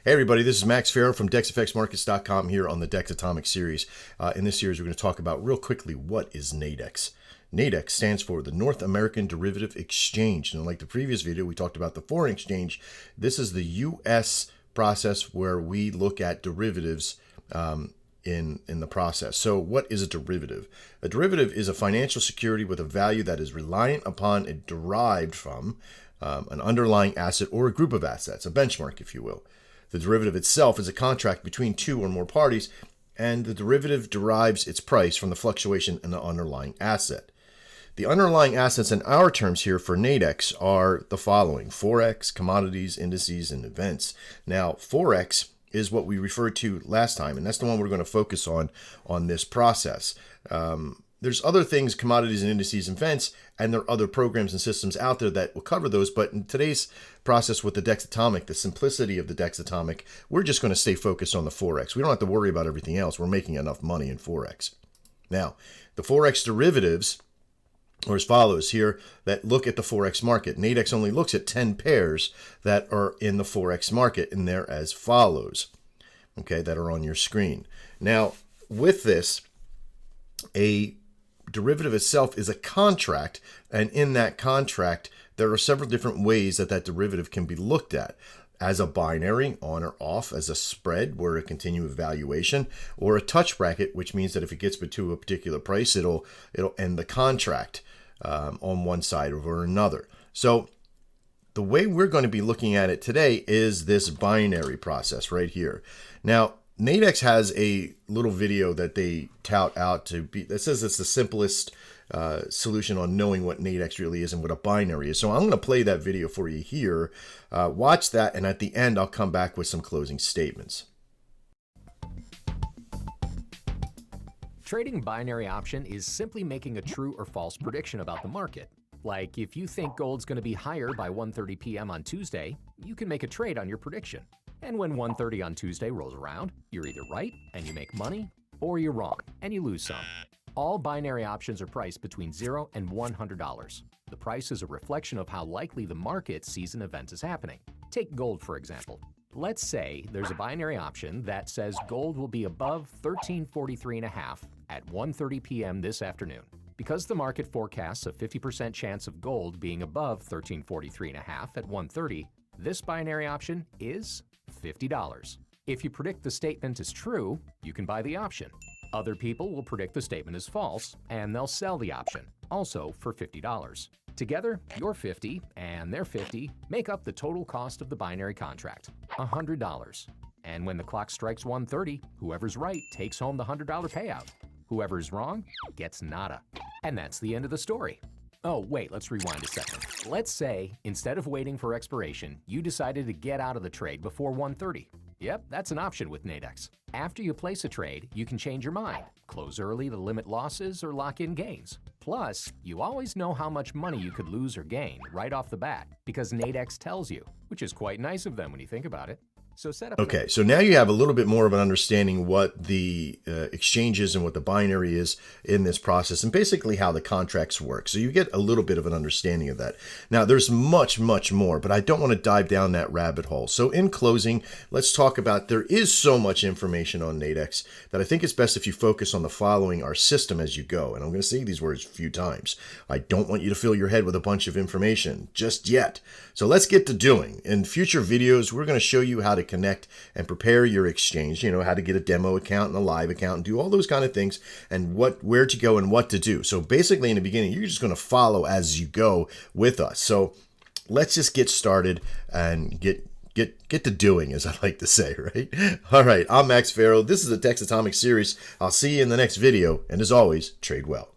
Hey everybody, this is Max Farrow from DexFXMarkets.com here on the Dex Atomic series. In this series, we're going to talk about real quickly what is Nadex. Nadex stands for the North American Derivative Exchange. And like the previous video, we talked about the foreign exchange. This is the U.S. process where we look at derivatives in the process. So what is a derivative? A derivative is a financial security with a value that is reliant upon and derived from an underlying asset or a group of assets, a benchmark, if you will. The derivative itself is a contract between two or more parties, and the derivative derives its price from the fluctuation in the underlying asset. The underlying assets in our terms here for Nadex are the following: Forex, commodities, indices, and events. Now, Forex is what we referred to last time, and that's the one we're going to focus on this process. There's other things, commodities and indices and events, and there are other programs and systems out there that will cover those. But in today's process with the Dex Atomic, the simplicity of the Dex Atomic, we're just going to stay focused on the Forex. We don't have to worry about everything else. We're making enough money in Forex. Now, the Forex derivatives are as follows here that look at the Forex market. Nadex only looks at 10 pairs that are in the Forex market, and they're as follows, okay, that are on your screen. Now, with this, a derivative itself is a contract, and in that contract there are several different ways that derivative can be looked at: as a binary, on or off; as a spread, where a continuous valuation; or a touch bracket, which means that if it gets to a particular price, it'll end the contract on one side or another. So the way we're going to be looking at it today is this binary process right here. Now, Nadex has a little video that they tout out to be that says it's the simplest solution on knowing what Nadex really is and what a binary is. So I'm going to play that video for you here. Watch that, and at the end, I'll come back with some closing statements. Trading binary option is simply making a true or false prediction about the market. Like, if you think gold's going to be higher by 1:30 p.m. on Tuesday, you can make a trade on your prediction. And when 1:30 on Tuesday rolls around, you're either right and you make money, or you're wrong and you lose some. All binary options are priced between $0 and $100. The price is a reflection of how likely the market sees an event is happening. Take gold, for example. Let's say there's a binary option that says gold will be above $1343.5 at 1:30 p.m. this afternoon. Because the market forecasts a 50% chance of gold being above $1343.5 at 1:30, this binary option is $50. If you predict the statement is true, you can buy the option. Other people will predict the statement is false, and they'll sell the option, also for $50. Together, your $50 and their $50 make up the total cost of the binary contract, $100. And when the clock strikes 1:30, whoever's right takes home the $100 payout. Whoever's wrong gets nada. And that's the end of the story. Oh, wait, let's rewind a second. Let's say, instead of waiting for expiration, you decided to get out of the trade before 1:30. Yep, that's an option with Nadex. After you place a trade, you can change your mind, close early to limit losses, or lock in gains. Plus, you always know how much money you could lose or gain right off the bat, because Nadex tells you, which is quite nice of them when you think about it. So set up. Okay, so now you have a little bit more of an understanding what the exchange is and what the binary is in this process, and basically how the contracts work. So you get a little bit of an understanding of that. Now, there's much, much more, but I don't want to dive down that rabbit hole. So in closing, let's talk about, there is so much information on Nadex that I think it's best if you focus on the following, our system as you go. And I'm going to say these words a few times. I don't want you to fill your head with a bunch of information just yet. So let's get to doing. In future videos, we're going to show you how to connect and prepare your exchange, how to get a demo account and a live account and do all those kind of things, and where to go and what to do. So basically in the beginning, you're just going to follow as you go with us. So let's just get started and get to doing, as I like to say, right? All right, I'm Max Farrow. This is the Dex Atomic series. I'll see you in the next video, and as always, trade well.